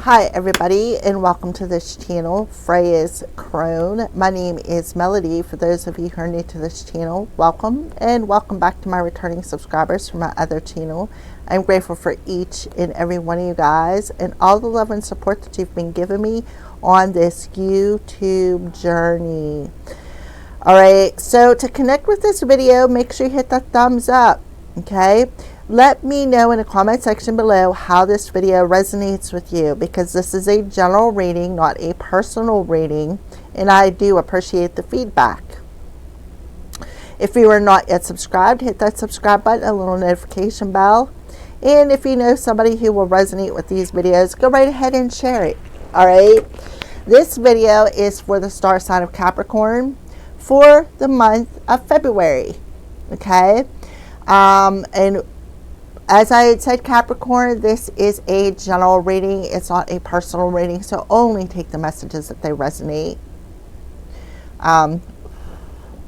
Hi everybody, and welcome to this channel, Freya's Crone. My name is Melody. For those of you who are new to this channel, welcome, and welcome back to my returning subscribers from my other channel. I'm grateful for each and every one of you guys and all the love and support that you've been giving me on this YouTube journey. Alright, so to connect with this video, make sure you hit that thumbs up, okay? Let me know in the comment section below how this video resonates with you, because this is a general reading, not a personal reading, and I do appreciate the feedback. If you are not yet subscribed, hit that subscribe button, a little notification bell, and if you know somebody who will resonate with these videos, go right ahead and share it. Alright, this video is for the star sign of Capricorn for the month of February, okay? And as I had said, Capricorn, this is a general reading. It's not a personal reading, so only take the messages that they resonate.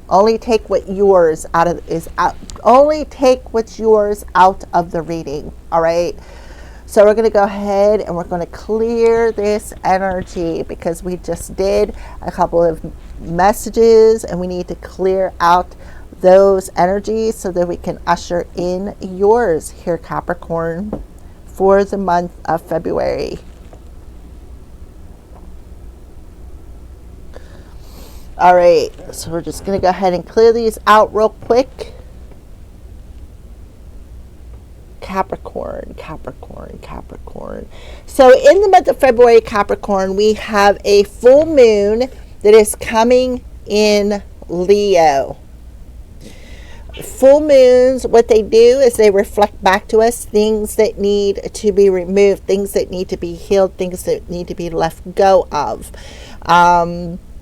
Only take what yours only take what's yours out of the reading. All right. So we're going to go ahead and we're going to clear this energy, because we just did a couple of messages and we need to clear out those energies so that we can usher in yours here, Capricorn, for the month of February. All right, so we're just going to go ahead and clear these out real quick. Capricorn, Capricorn, Capricorn. So in the month of February, Capricorn, we have a full moon that is coming in Leo. Full moons, what they do is they reflect back to us things that need to be removed, things that need to be healed, things that need to be left go of.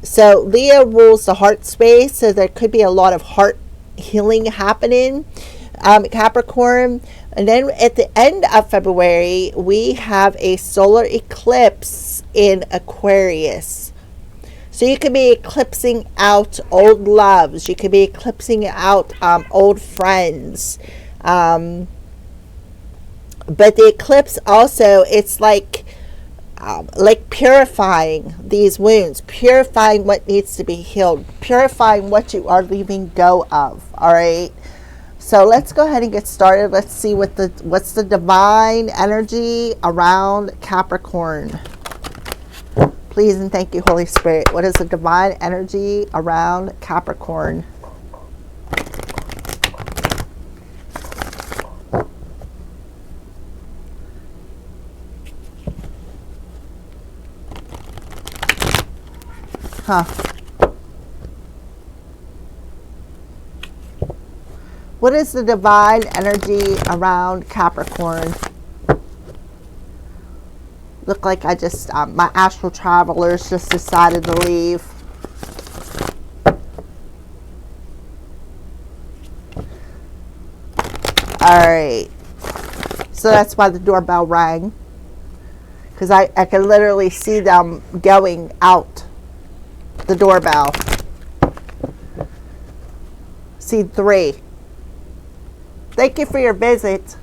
So Leo rules the heart space, so there could be a lot of heart healing happening, Capricorn. And then at the end of February, we have a solar eclipse in Aquarius. So you could be eclipsing out old loves. You could be eclipsing out old friends. But the eclipse also, it's like purifying these wounds, purifying what needs to be healed, purifying what you are leaving go of. All right. So let's go ahead and get started. Let's see what's the divine energy around Capricorn. Please and thank you, Holy Spirit. What is the divine energy around Capricorn? What is the divine energy around Capricorn? Look like I just, my astral travelers just decided to leave. Alright. So that's why the doorbell rang. Because I can literally see them going out the doorbell. Scene 3. Thank you for your visit.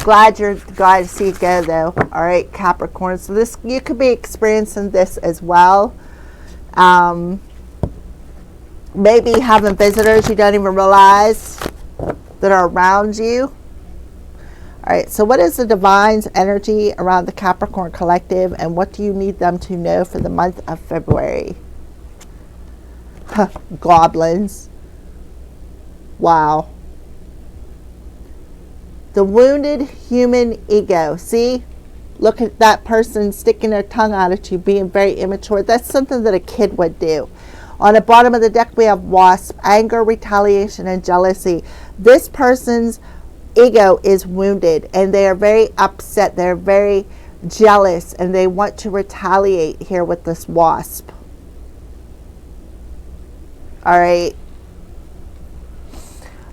Glad to see you go, though. All right, Capricorn. So this, you could be experiencing this as well. Maybe having visitors you don't even realize that are around you. All right. So what is the divine's energy around the Capricorn collective, and what do you need them to know for the month of February? Goblins. Wow. The wounded human ego. See? Look at that person sticking their tongue out at you, being very immature. That's something that a kid would do. On the bottom of the deck, we have wasp, anger, retaliation, and jealousy. This person's ego is wounded, and they are very upset. They're very jealous, and they want to retaliate here with this wasp. All right.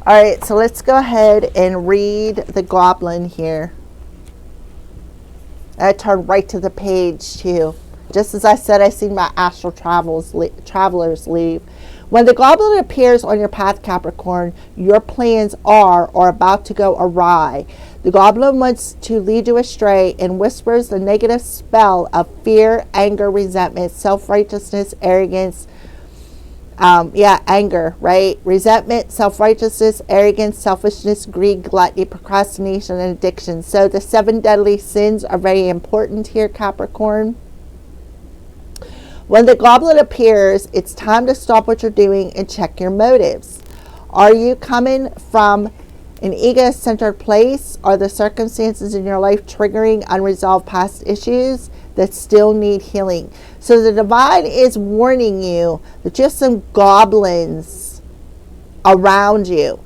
All right, so let's go ahead and read the goblin here. I turn right to the page too. Just as I said, I seen my astral travelers leave. When the goblin appears on your path, Capricorn, your plans are or about to go awry. The goblin wants to lead you astray and whispers the negative spell of fear, anger, resentment, self-righteousness, arrogance. Anger, right? Resentment, self-righteousness, arrogance, selfishness, greed, gluttony, procrastination, and addiction. So the 7 deadly sins are very important here, Capricorn. When the goblin appears, it's time to stop what you're doing and check your motives. Are you coming from an ego-centered place? Are the circumstances in your life triggering unresolved past issues that still need healing? So the divine is warning you that you have some goblins around you.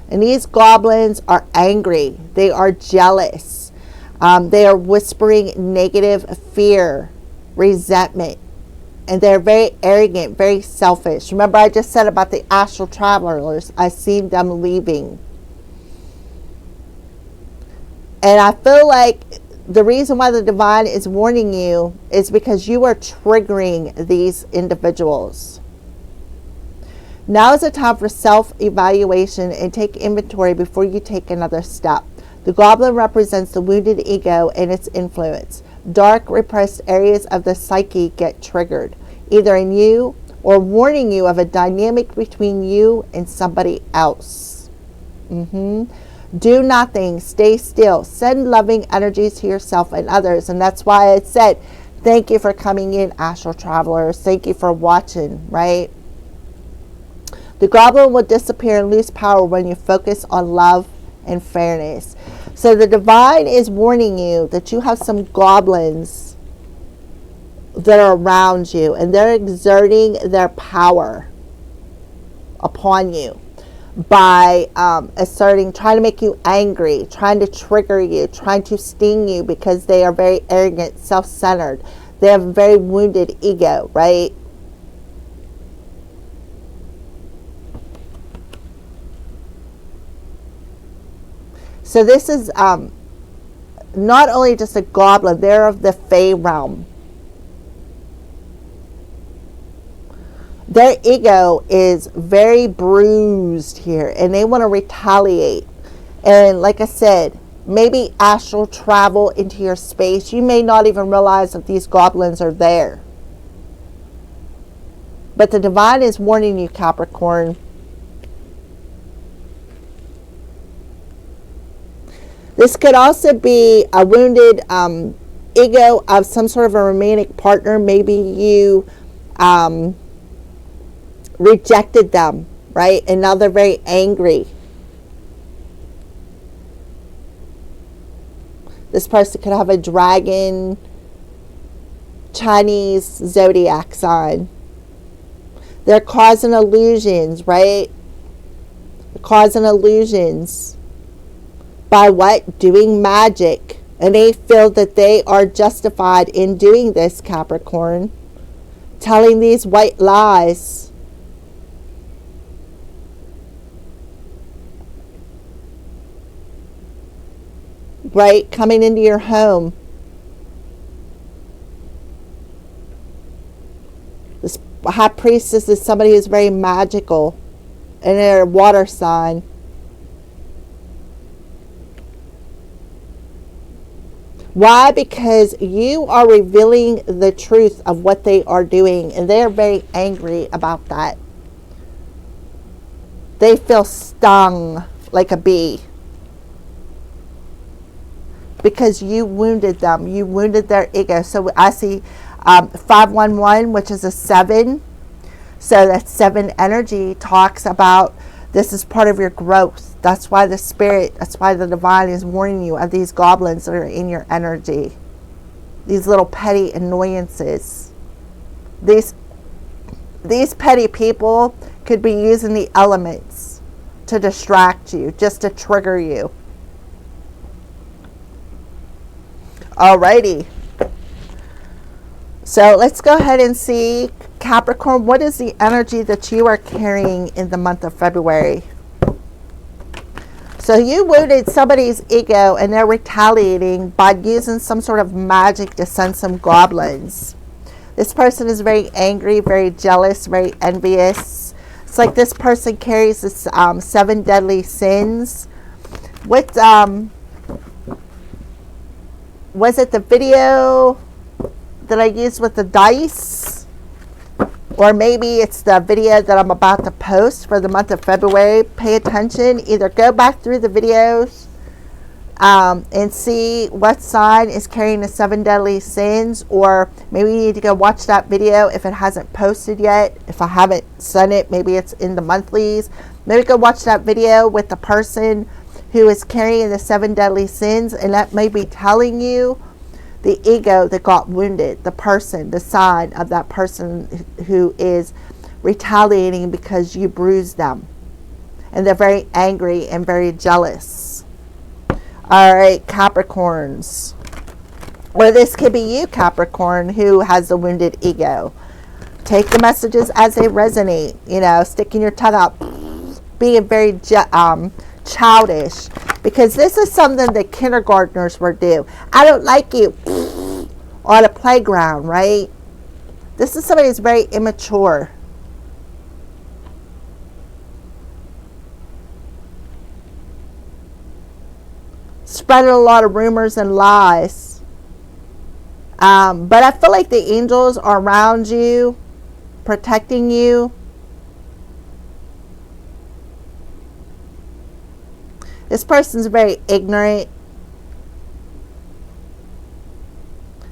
And these goblins are angry. They are jealous. They are whispering negative fear, resentment. And they're very arrogant, very selfish. Remember, I just said about the astral travelers. I seen them leaving. And I feel like the reason why the divine is warning you is because you are triggering these individuals. Now is the time for self-evaluation and take inventory before you take another step. The goblin represents the wounded ego and its influence. Dark, repressed areas of the psyche get triggered, either in you or warning you of a dynamic between you and somebody else. Do nothing. Stay still. Send loving energies to yourself and others. And that's why I said, thank you for coming in, astral travelers. Thank you for watching, right? The goblin will disappear and lose power when you focus on love and fairness. So the divine is warning you that you have some goblins that are around you, and they're exerting their power upon you by trying to make you angry, trying to trigger you, trying to sting you, because they are very arrogant, self-centered. They have a very wounded ego, right? So this is not only just a goblin, they're of the Fey realm. Their ego is very bruised here, and they want to retaliate. And like I said, maybe astral travel into your space. You may not even realize that these goblins are there. But the divine is warning you, Capricorn. This could also be a wounded ego of some sort of a romantic partner. Maybe you rejected them, right? And now they're very angry. This person could have a dragon, Chinese zodiac sign. They're causing illusions, right? They're causing illusions. By what? Doing magic. And they feel that they are justified in doing this, Capricorn. Telling these white lies. Right? Coming into your home. This high priestess is somebody who's very magical. And they're a water sign. Why? Because you are revealing the truth of what they are doing, and they're very angry about that. They feel stung like a bee because you wounded them. You wounded their ego. So I see 511, which is a 7. So that 7 energy talks about this is part of your growth. That's why that's why the divine is warning you of these goblins that are in your energy. These little petty annoyances. These petty people could be using the elements to distract you, just to trigger you. Alrighty. So let's go ahead and see, Capricorn, what is the energy that you are carrying in the month of February? So you wounded somebody's ego, and they're retaliating by using some sort of magic to send some goblins. This person is very angry, very jealous, very envious. It's like this person carries this 7 deadly sins. What Was it the video that I used with the dice? Or maybe it's the video that I'm about to post for the month of February. Pay attention. Either go back through the videos and see what sign is carrying the 7 deadly sins, or maybe you need to go watch that video if it hasn't posted yet. If I haven't sent it, maybe it's in the monthlies. Maybe go watch that video with the person who is carrying the 7 deadly sins, and that may be telling you the ego that got wounded, the person, the sign of that person who is retaliating because you bruised them, and they're very angry and very jealous. All right, Capricorns. Or this could be you, Capricorn, who has the wounded ego. Take the messages as they resonate. You know, sticking your tongue out, being very childish, because this is something that kindergartners would do. I don't like you on a playground, right? This is somebody who's very immature. Spreading a lot of rumors and lies. But I feel like the angels are around you, protecting you. This person's very ignorant,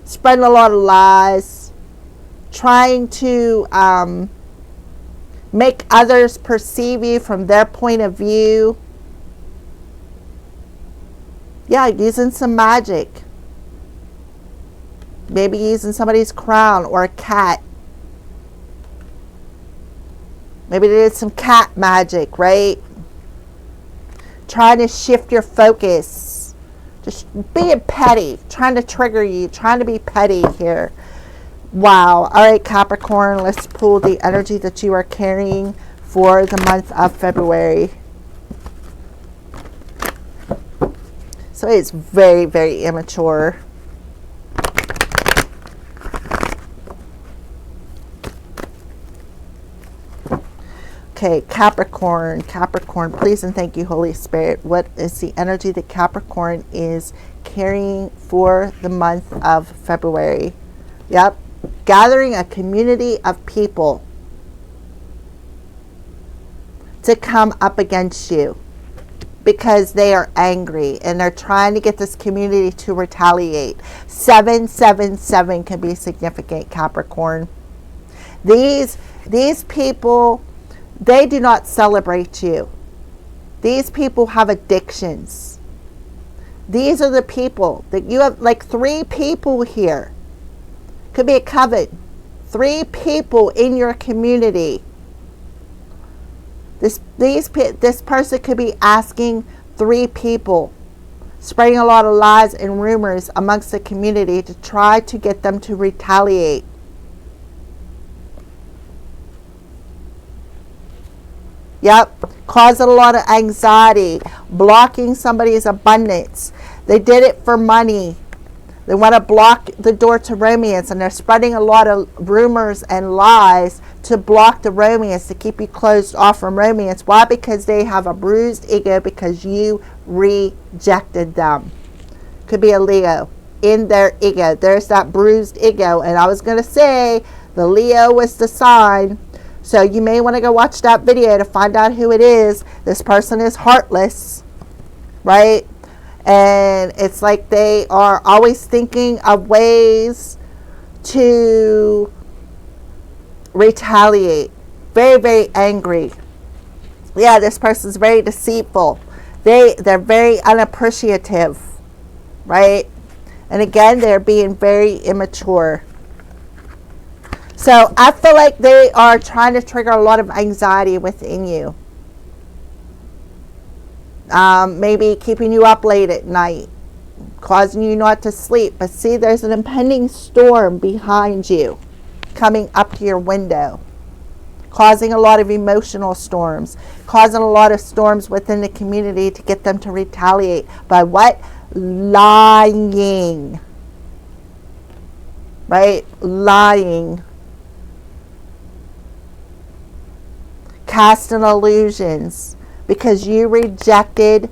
spreading a lot of lies, trying to make others perceive you from their point of view. Yeah, using some magic. Maybe using somebody's crown or a cat. Maybe they did some cat magic, right? Trying to shift your focus. Just being petty. Trying to trigger you. Trying to be petty here. Wow. All right, Capricorn. Let's pull the energy that you are carrying for the month of February. So it's very, very immature. Okay, Capricorn. Capricorn, please and thank you, Holy Spirit. What is the energy that Capricorn is carrying for the month of February? Yep. Gathering a community of people to come up against you because they are angry and they're trying to get this community to retaliate. 777 can be significant, Capricorn. These people, they do not celebrate you. These people have addictions. These are the people that you have, like 3 people here. Could be a coven. 3 people in your community. This person could be asking 3 people, spreading a lot of lies and rumors amongst the community to try to get them to retaliate. Yep, causing a lot of anxiety, blocking somebody's abundance. They did it for money. They want to block the door to romance, and they're spreading a lot of rumors and lies to block the romance, to keep you closed off from romance. Why? Because they have a bruised ego because you rejected them. Could be a Leo in their ego. There's that bruised ego. And I was going to say the Leo was the sign. So you may want to go watch that video to find out who it is. This person is heartless, right? And it's like they are always thinking of ways to retaliate. Very, very angry. Yeah, this person's very deceitful. They're very unappreciative, right? And again, they're being very immature. So I feel like they are trying to trigger a lot of anxiety within you. Maybe keeping you up late at night, causing you not to sleep. But see, there's an impending storm behind you coming up to your window, causing a lot of emotional storms, causing a lot of storms within the community to get them to retaliate. By what? Lying. Right? Lying. Casting illusions. Because you rejected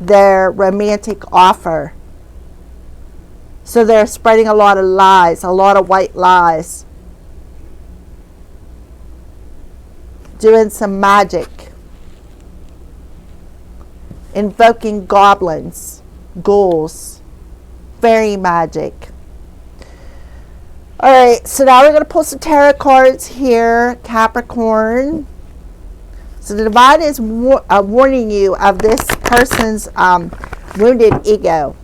their romantic offer. So they're spreading a lot of lies, a lot of white lies. Doing some magic. Invoking goblins, ghouls, fairy magic. Alright, so now we're going to pull some tarot cards here, Capricorn. So the divine is warning you of this person's wounded ego.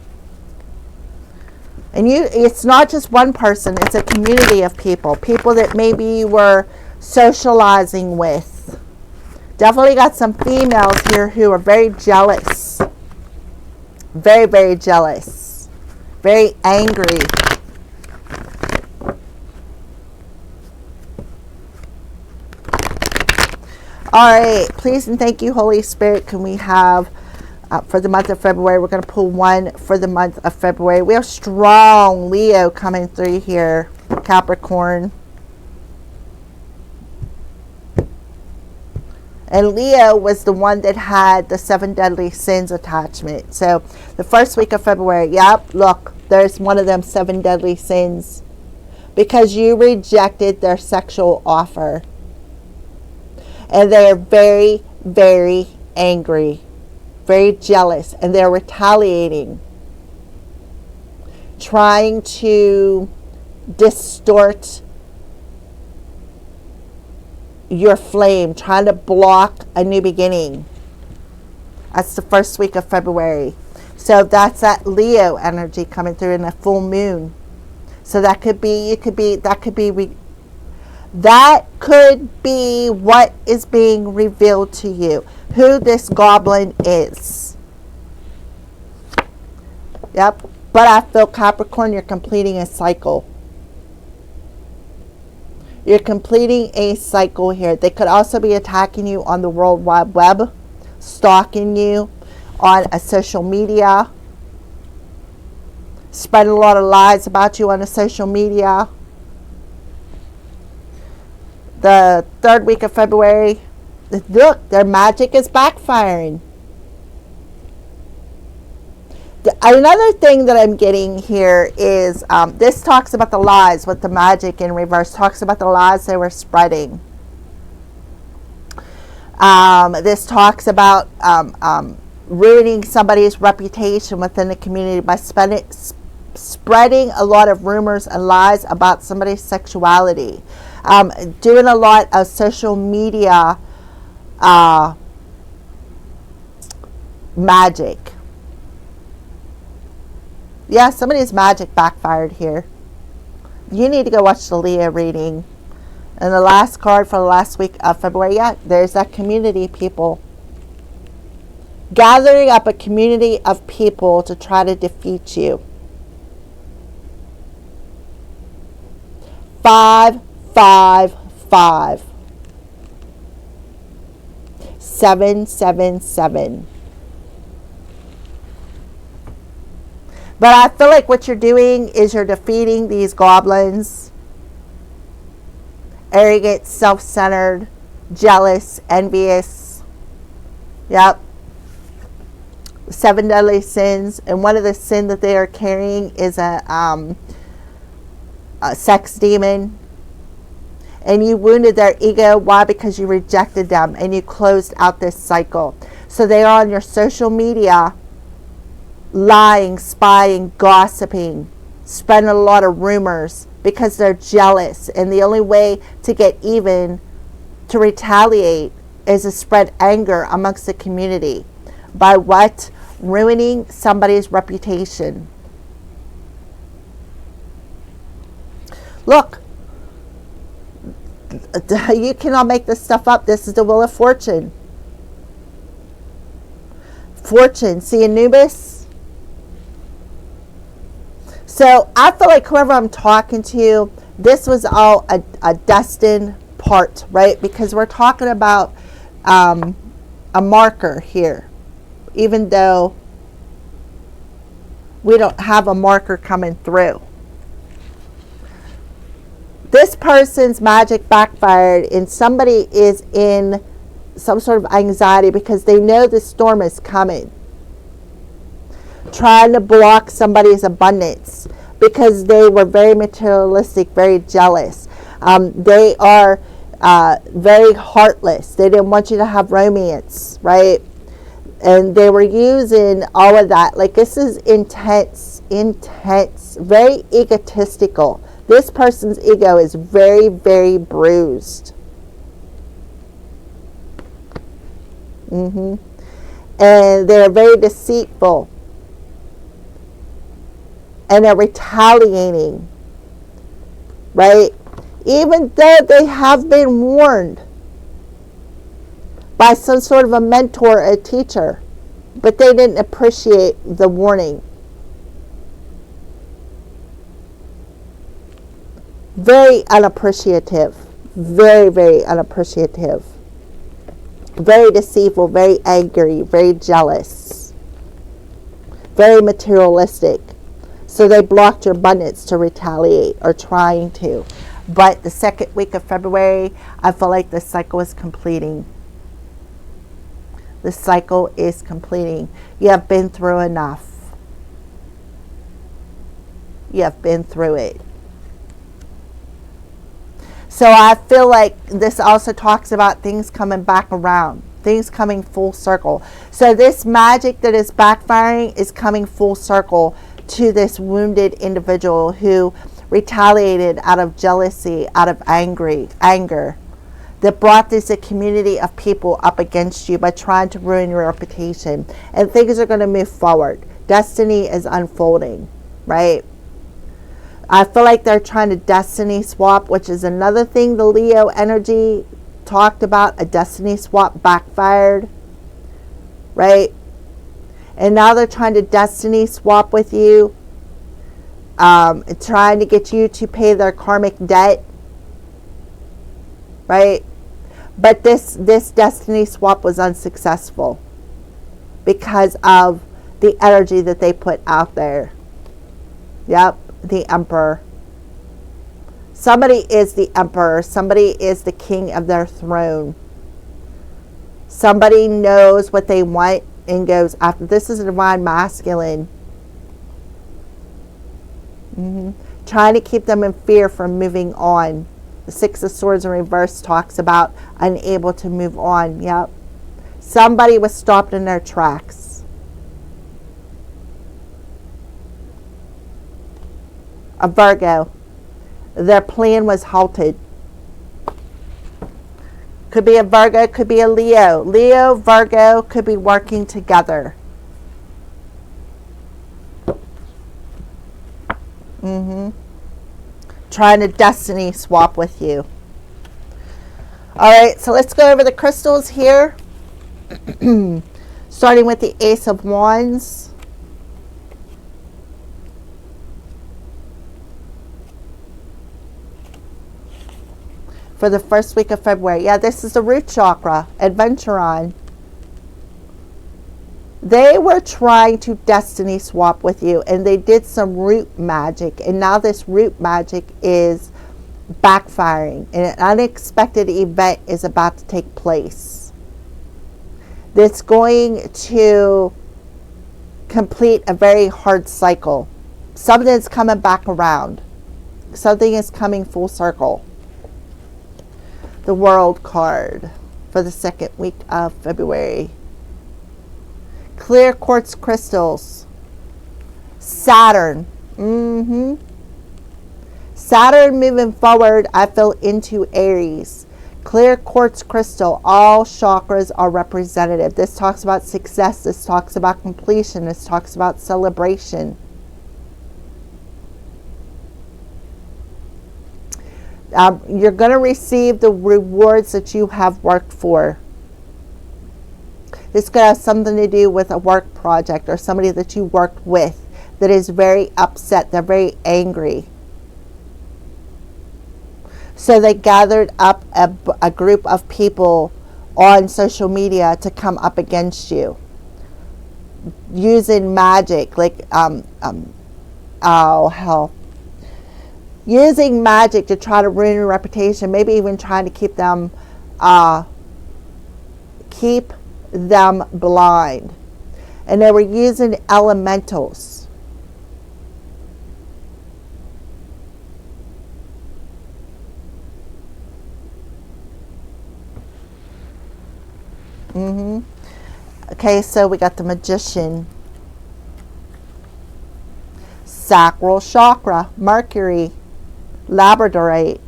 And it's not just one person, it's a community of people. People that maybe you were socializing with. Definitely got some females here who are very jealous. Very, very jealous. Very angry. Alright, please and thank you, Holy Spirit. Can we have, for the month of February, we're going to pull one for the month of February. We have strong Leo coming through here, Capricorn. And Leo was the one that had the 7 deadly sins attachment. So the first week of February, yep, look, there's one of them 7 deadly sins. Because you rejected their sexual offer. And they are very, very angry. Very jealous. And they're retaliating. Trying to distort your flame, trying to block a new beginning. That's the first week of February. So that's that Leo energy coming through in a full moon. So that could be what is being revealed to you. Who this goblin is. Yep. But I feel, Capricorn, you're completing a cycle. You're completing a cycle here. They could also be attacking you on the World Wide Web, stalking you on a social media, spreading a lot of lies about you on a social media. The third week of February, look, their magic is backfiring. Another thing that I'm getting here is this talks about the lies with the magic in reverse. Talks about the lies they were spreading. This talks about ruining somebody's reputation within the community by spreading a lot of rumors and lies about somebody's sexuality. Doing a lot of social media magic. Yeah, somebody's magic backfired here. You need to go watch the Leo reading. And the last card for the last week of February, yeah, there's that community, people. Gathering up a community of people to try to defeat you. 5, 5, 5. 7, 7, 7. But I feel like what you're doing is you're defeating these goblins. Arrogant, self-centered, jealous, envious. Yep. 7 deadly sins. And one of the sin that they are carrying is a sex demon. And you wounded their ego. Why? Because you rejected them and you closed out this cycle. So they are on your social media lying, spying, gossiping, spreading a lot of rumors because they're jealous. And the only way to get even, to retaliate, is to spread anger amongst the community. By what? Ruining somebody's reputation. Look, you cannot make this stuff up. This is the Wheel of Fortune. Fortune. See Anubis? So I feel like whoever I'm talking to, this was all a destined part, right? Because we're talking about a marker here. Even though we don't have a marker coming through. This person's magic backfired and somebody is in some sort of anxiety because they know the storm is coming. Trying to block somebody's abundance because they were very materialistic, very jealous. They are very heartless. They didn't want you to have romance, right? And they were using all of that. Like, this is intense, very egotistical. This person's ego is very, very bruised. And they're very deceitful. And they're retaliating, right? Even though they have been warned by some sort of a mentor, a teacher, but they didn't appreciate the warning. Very unappreciative. Very, very unappreciative. Very deceitful, very angry, very jealous. Very materialistic. So they blocked your abundance to retaliate, or trying to. But the second week of February, I feel like the cycle is completing. The cycle is completing. You have been through enough. You have been through it. So I feel like this also talks about things coming back around. Things coming full circle. So this magic that is backfiring is coming full circle to this wounded individual who retaliated out of jealousy, out of anger, that brought this a community of people up against you by trying to ruin your reputation. And things are going to move forward. Destiny is unfolding, right? I feel like they're trying to destiny swap, which is another thing the Leo energy talked about. A destiny swap backfired, right? And now they're trying to destiny swap with you, trying to get you to pay their karmic debt, right? But this destiny swap was unsuccessful because of the energy that they put out there. Yep, the Emperor. Somebody is the Emperor. Somebody is the king of their throne. Somebody knows what they want and goes after. This is a divine masculine. Trying to keep them in fear from moving on. The Six of Swords in reverse talks about unable to move on. Yep. Somebody was stopped in their tracks. A Virgo. Their plan was halted. Could be a Virgo, could be a Leo. Leo, Virgo could be working together. Trying to destiny swap with you. Alright, so let's go over the crystals here. Starting with the Ace of Wands. For the first week of February. Yeah, this is the root chakra. Adventuron. They were trying to destiny swap with you, and they did some root magic, and now this root magic is backfiring, and an unexpected event is about to take place. That's going to complete a very hard cycle. Something is coming back around. Something is coming full circle. The World card for the second week of February. Clear quartz crystals. Saturn. Saturn moving forward, I feel, into Aries. Clear quartz crystal. All chakras are representative. This talks about success. This talks about completion. This talks about celebration. You're going to receive the rewards that you have worked for. This could have something to do with a work project or somebody that you worked with that is very upset. They're very angry. So they gathered up a group of people on social media to come up against you. Using magic, like, using magic to try to ruin your reputation, maybe even trying to keep them blind. And they were using elementals. Okay, so we got the Magician. Sacral chakra, Mercury, Labradorite.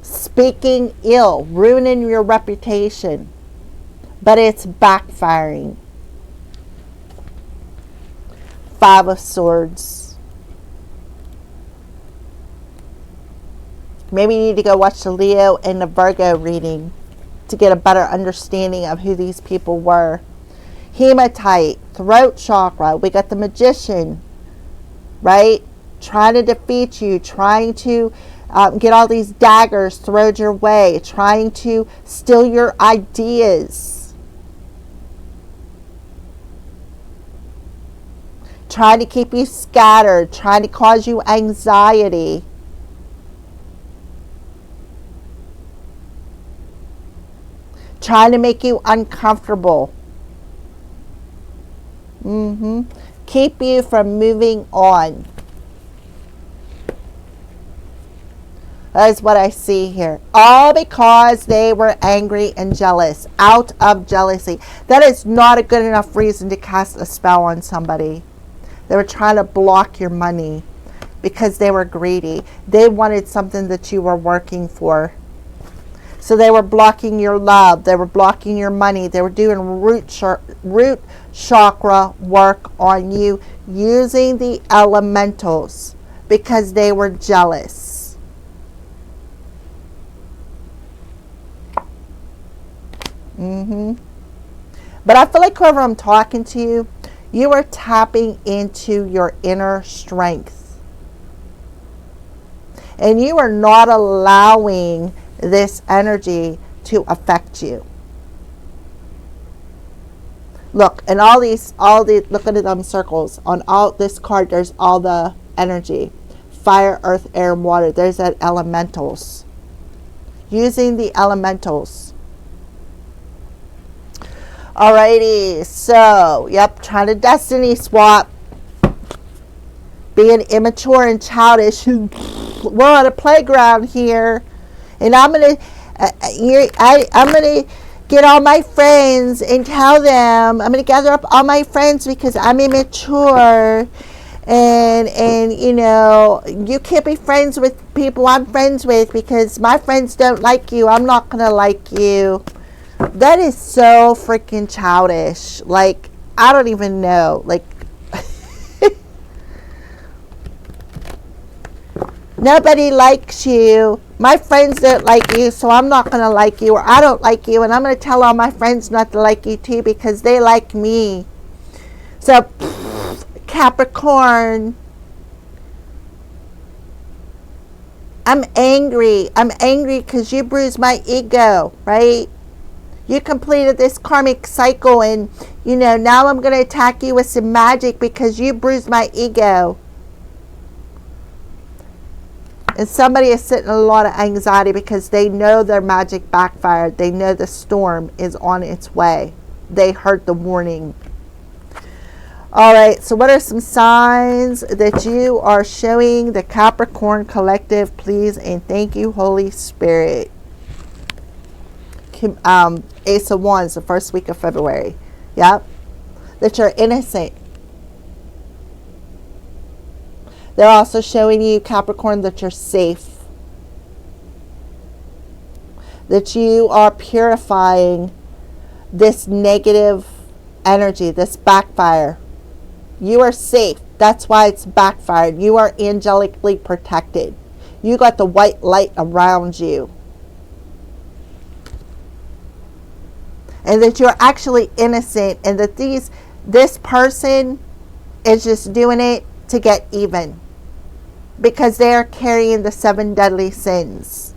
Speaking ill, ruining your reputation, but it's backfiring. Five of Swords. Maybe you need to go watch the Leo and the Virgo reading to get a better understanding of who these people were. Hematite, throat chakra. We got the Magician, right? Trying to defeat you, trying to get all these daggers thrown your way, trying to steal your ideas, trying to keep you scattered, trying to cause you anxiety. Trying to make you uncomfortable. Keep you from moving on. That is what I see here. All because they were angry and jealous. Out of jealousy. That is not a good enough reason to cast a spell on somebody. They were trying to block your money because they were greedy. They wanted something that you were working for. So they were blocking your love. They were blocking your money. They were doing root chakra work on you using the elementals because they were jealous. But I feel like whoever I'm talking to, you are tapping into your inner strength. And you are not allowing this energy to affect you. Look, and look at them circles. On all this card, there's all the energy. Fire, earth, air, and water. There's that elementals. Using the elementals. Alrighty, so, yep, trying to destiny swap. Being immature and childish. We're on a playground here. And I'm gonna get all my friends and tell them, I'm gonna gather up all my friends because I'm immature, and you know, you can't be friends with people I'm friends with because my friends don't like you. I'm not gonna like you. That is so freaking childish. Like, I don't even know. Like, nobody likes you. My friends don't like you, so I'm not going to like you, or I don't like you, and I'm going to tell all my friends not to like you too because they like me. So, Capricorn, I'm angry. I'm angry because you bruised my ego, right? You completed this karmic cycle, and, you know, now I'm going to attack you with some magic because you bruised my ego. And somebody is sitting in a lot of anxiety because they know their magic backfired. They know the storm is on its way. They heard the warning. All right, so what are some signs that you are showing the Capricorn collective, please? And thank you, Holy Spirit. Ace of Wands, the first week of February. Yep. That you're innocent. They're also showing you, Capricorn, that you're safe. That you are purifying this negative energy, this backfire. You are safe. That's why it's backfired. You are angelically protected. You got the white light around you. And that you're actually innocent, and that this person is just doing it to get even. Because they're carrying the 7 deadly sins.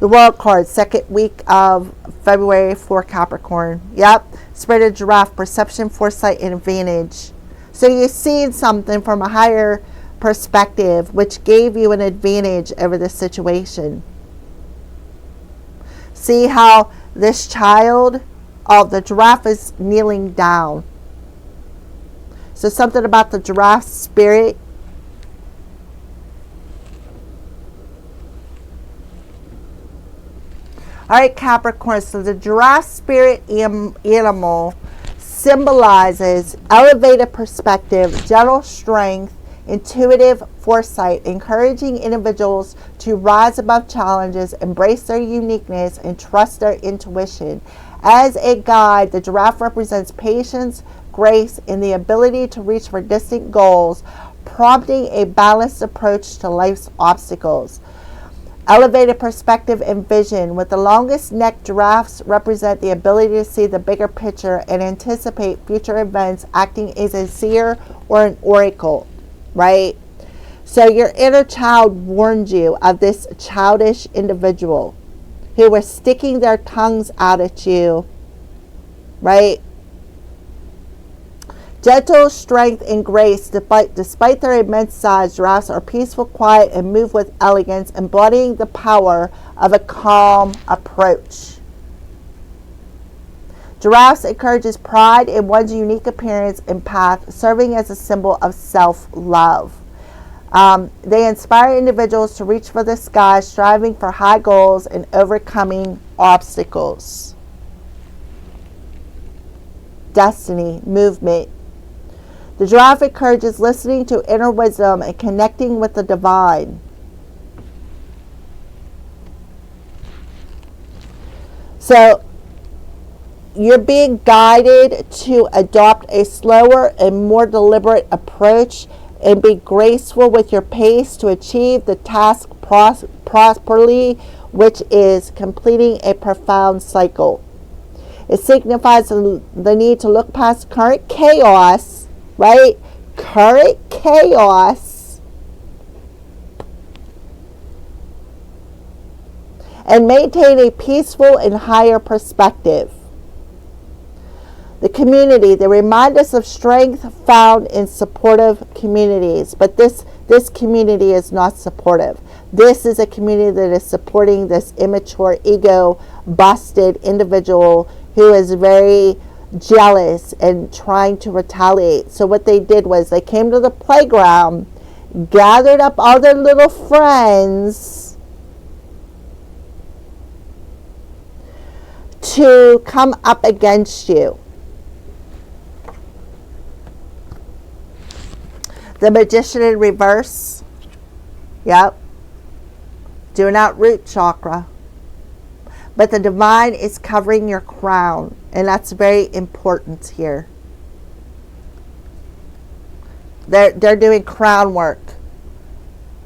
The World card, second week of February for Capricorn. Yep. Spirit of Giraffe, perception, foresight, and advantage. So you've seen something from a higher perspective, which gave you an advantage over the situation. See how this child, the giraffe is kneeling down. So something about the giraffe spirit All right, Capricorn, so the giraffe spirit animal symbolizes elevated perspective, gentle strength, intuitive foresight, encouraging individuals to rise above challenges, embrace their uniqueness, and trust their intuition. As a guide, the giraffe represents patience, grace, and the ability to reach for distant goals, prompting a balanced approach to life's obstacles. Elevated perspective and vision. With the longest neck, giraffes represent the ability to see the bigger picture and anticipate future events, acting as a seer or an oracle, right? So your inner child warned you of this childish individual who were sticking their tongues out at you, right? Gentle strength and grace, despite their immense size, giraffes are peaceful, quiet, and move with elegance, embodying the power of a calm approach. Giraffes encourages pride in one's unique appearance and path, serving as a symbol of self-love. They inspire individuals to reach for the sky, striving for high goals and overcoming obstacles. Destiny, movement. The giraffe encourages listening to inner wisdom and connecting with the divine. So you're being guided to adopt a slower and more deliberate approach and be graceful with your pace to achieve the task properly, which is completing a profound cycle. It signifies the need to look past current chaos, right? Current chaos, and maintain a peaceful and higher perspective. The community, they remind us of strength found in supportive communities, but this community is not supportive. This is a community that is supporting this immature, ego-busted individual who is very jealous and trying to retaliate. So what they did was they came to the playground, gathered up all their little friends to come up against you. The Magician in reverse. Yep. Do not root chakra. But the divine is covering your crown. And that's very important here. They're doing crown work.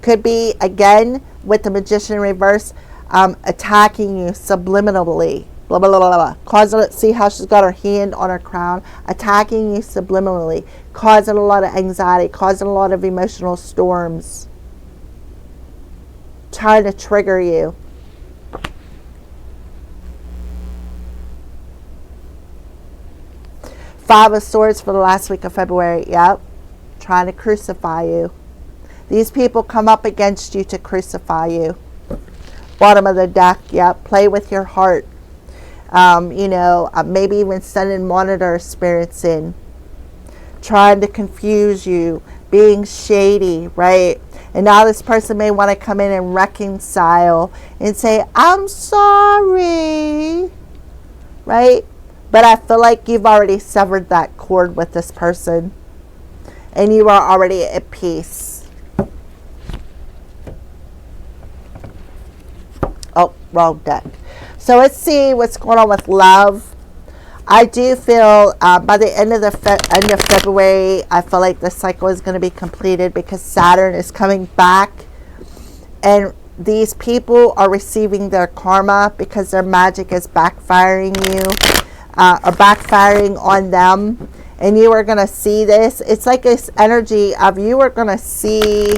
Could be, again, with the Magician in reverse, attacking you subliminally. Blah, blah, blah, blah, blah. See how she's got her hand on her crown? Attacking you subliminally. Causing a lot of anxiety. Causing a lot of emotional storms. Trying to trigger you. Five of Swords for the last week of February. Yep. Trying to crucify you. These people come up against you to crucify you. Bottom of the deck. Yep. Play with your heart. Maybe even sending monitor spirits in. Trying to confuse you. Being shady, right? And now this person may want to come in and reconcile and say, I'm sorry. Right? But I feel like you've already severed that cord with this person. And you are already at peace. Oh, wrong deck. So let's see what's going on with love. I do feel by the end of February, I feel like the cycle is going to be completed because Saturn is coming back. And these people are receiving their karma because their magic is backfiring you. Or backfiring on them, and you are going to see this. It's like this energy of you are going to see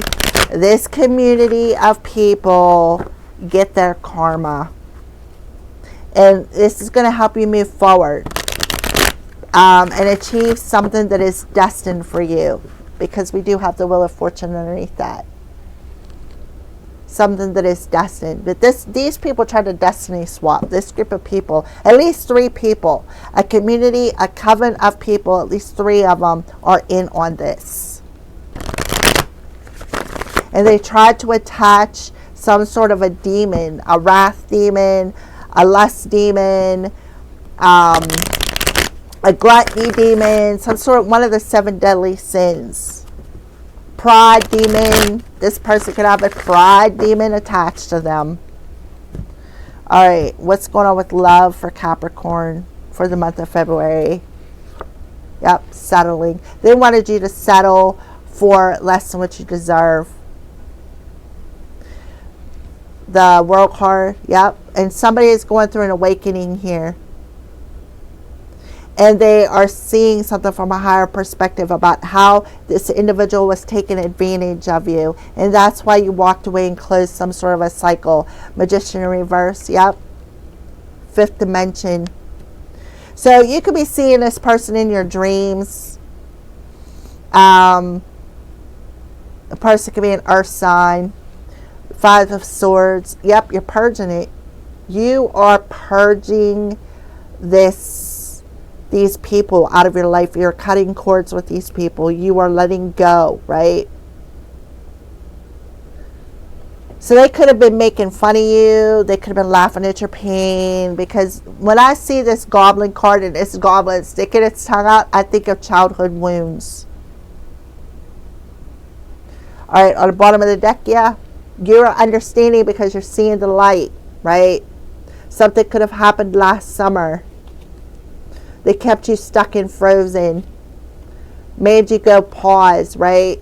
this community of people get their karma, and this is going to help you move forward and achieve something that is destined for you, because we do have the Wheel of Fortune underneath that. Something that is destined. But these people try to destiny swap. This group of people, at least 3 people, a community, a coven of people, at least 3 of them are in on this. And they tried to attach some sort of a demon, a wrath demon, a lust demon, a gluttony demon, some sort of one of the 7 deadly sins. Pride demon. This person could have a pride demon attached to them. All right, what's going on with love for Capricorn for the month of February? Yep, settling. They wanted you to settle for less than what you deserve. The World card, yep. And somebody is going through an awakening here. And they are seeing something from a higher perspective about how this individual was taking advantage of you. And that's why you walked away and closed some sort of a cycle. Magician in reverse, yep. 5th dimension. So you could be seeing this person in your dreams. A person could be an earth sign. 5 of Swords. Yep, you're purging it. You are purging these people out of your life. You're cutting cords with these people. You are letting go, right? So they could have been making fun of you. They could have been laughing at your pain. Because when I see this goblin card and this goblin sticking its tongue out, I think of childhood wounds. All right, on the bottom of the deck, yeah. You're understanding because you're seeing the light, right? Something could have happened last summer. They kept you stuck and frozen. Made you go pause, right?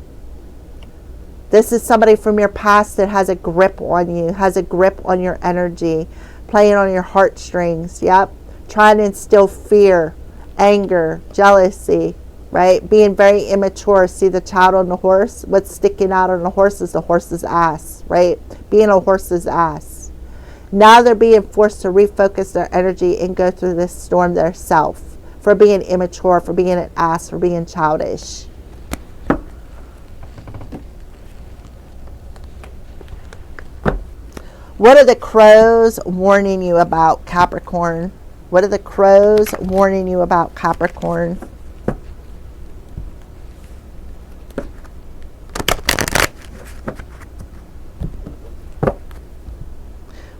This is somebody from your past that has a grip on you, has a grip on your energy, playing on your heartstrings, yep. Trying to instill fear, anger, jealousy, right? Being very immature. See the child on the horse? What's sticking out on the horse is the horse's ass, right? Being a horse's ass. Now they're being forced to refocus their energy and go through this storm themselves for being immature, for being an ass, for being childish. What are the crows warning you about, Capricorn? What are the crows warning you about, Capricorn?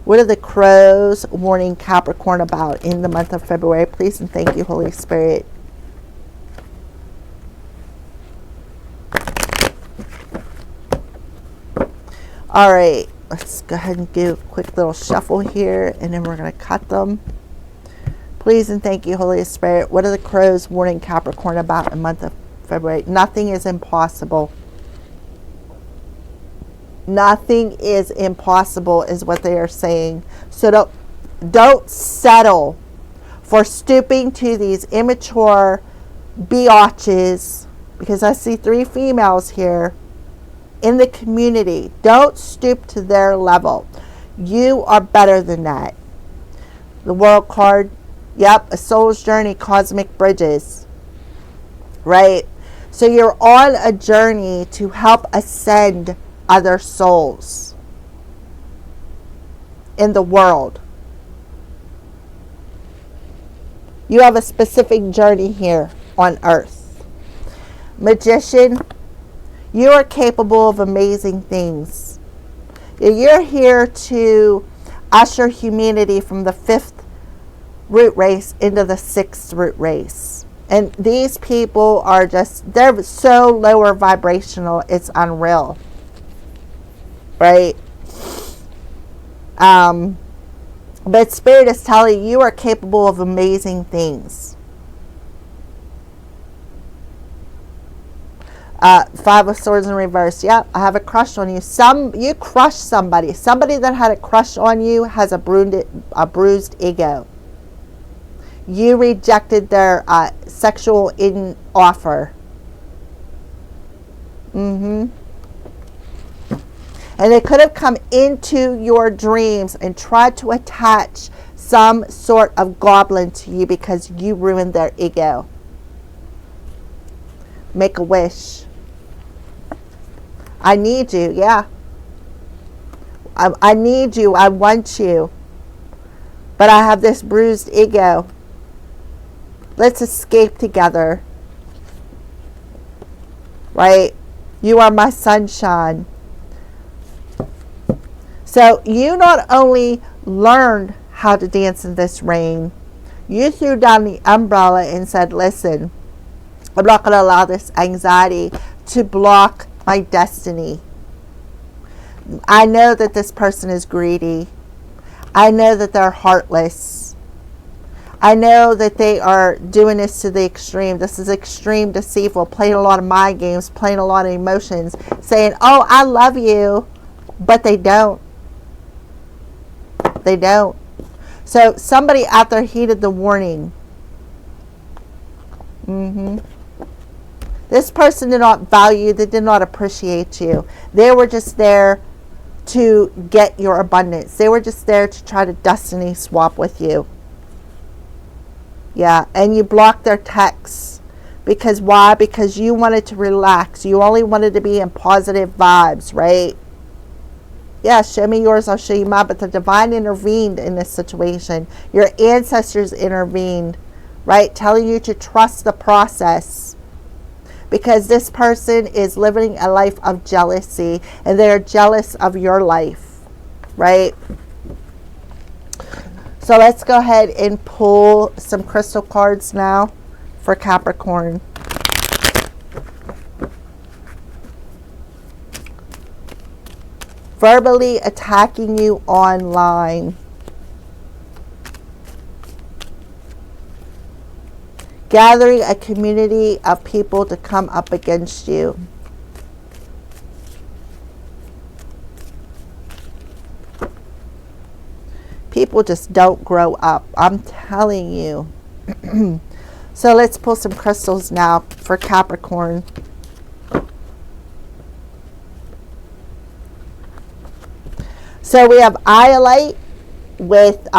What are the crows warning Capricorn about in the month of February? Please and thank you, Holy Spirit. All right, let's go ahead and do a quick little shuffle here, and then we're going to cut them. Please and thank you, Holy Spirit. What are the crows warning Capricorn about in the month of February? Nothing is impossible. Nothing is impossible is what they are saying. So don't settle for stooping to these immature biatches, because I see 3 females here in the community. Don't stoop to their level. You are better than that. The World card, yep, a soul's journey, cosmic bridges, right? So you're on a journey to help ascend other souls in the world. You have a specific journey here on earth. Magician, you are capable of amazing things. You're here to usher humanity from the 5th root race into the 6th root race. And these people are just, they're so lower vibrational, it's unreal. Right? But Spirit is telling you are capable of amazing things. 5 of Swords in reverse. Yep, I have a crush on you. You crushed somebody. Somebody that had a crush on you has a bruised ego. You rejected their sexual offer. And they could have come into your dreams and tried to attach some sort of goblin to you because you ruined their ego. Make a wish. I need you, yeah. I need you, I want you. But I have this bruised ego. Let's escape together. Right? You are my sunshine. So you not only learned how to dance in this rain. You threw down the umbrella and said, listen, I'm not going to allow this anxiety to block my destiny. I know that this person is greedy. I know that they're heartless. I know that they are doing this to the extreme. This is extreme deceitful, playing a lot of mind games, playing a lot of emotions, saying, oh, I love you, but they don't. They don't. So somebody out there heeded the warning. This person did not value, they did not appreciate you. They were just there to get your abundance. They were just there to try to destiny swap with you. Yeah, and you blocked their texts. Because why? Because you wanted to relax. You only wanted to be in positive vibes, right? Yeah, show me yours, I'll show you mine. But the divine intervened in this situation. Your ancestors intervened, right? Telling you to trust the process. Because this person is living a life of jealousy. And they're jealous of your life, right? So let's go ahead and pull some crystal cards now for Capricorn. Verbally attacking you online. Gathering a community of people to come up against you. People just don't grow up. I'm telling you. So let's pull some crystals now for Capricorn. So we have iolite with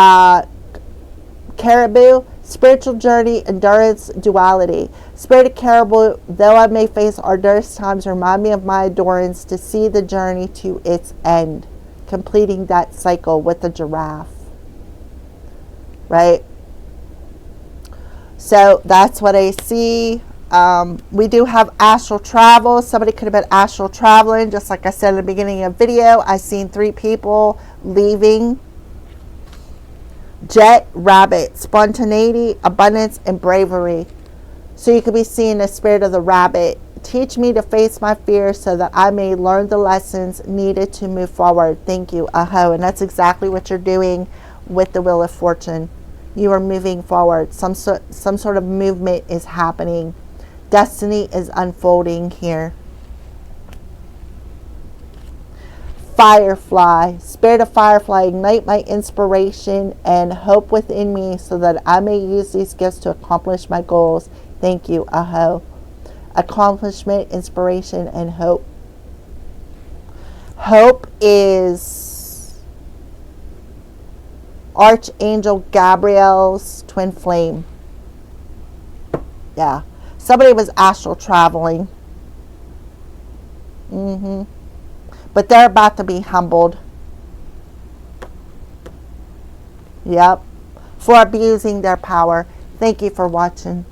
caribou, spiritual journey, endurance, duality. Spirit of caribou, though I may face arduous times, remind me of my endurance to see the journey to its end. Completing that cycle with the giraffe. Right? So that's what I see. We do have astral travel. Somebody could have been astral traveling. Just like I said in the beginning of the video, I seen 3 people leaving. Jet, rabbit, spontaneity, abundance, and bravery. So you could be seeing the spirit of the rabbit. Teach me to face my fears so that I may learn the lessons needed to move forward. Thank you, Aho. And that's exactly what you're doing with the Wheel of Fortune. You are moving forward. Some sort of movement is happening. Destiny is unfolding here. Firefly, spirit of firefly, ignite my inspiration and hope within me so that I may use these gifts to accomplish my goals. Thank you, Aho. Accomplishment, inspiration, and hope. Hope is Archangel Gabriel's twin flame. Yeah. Somebody was astral traveling. But they're about to be humbled. Yep. For abusing their power. Thank you for watching.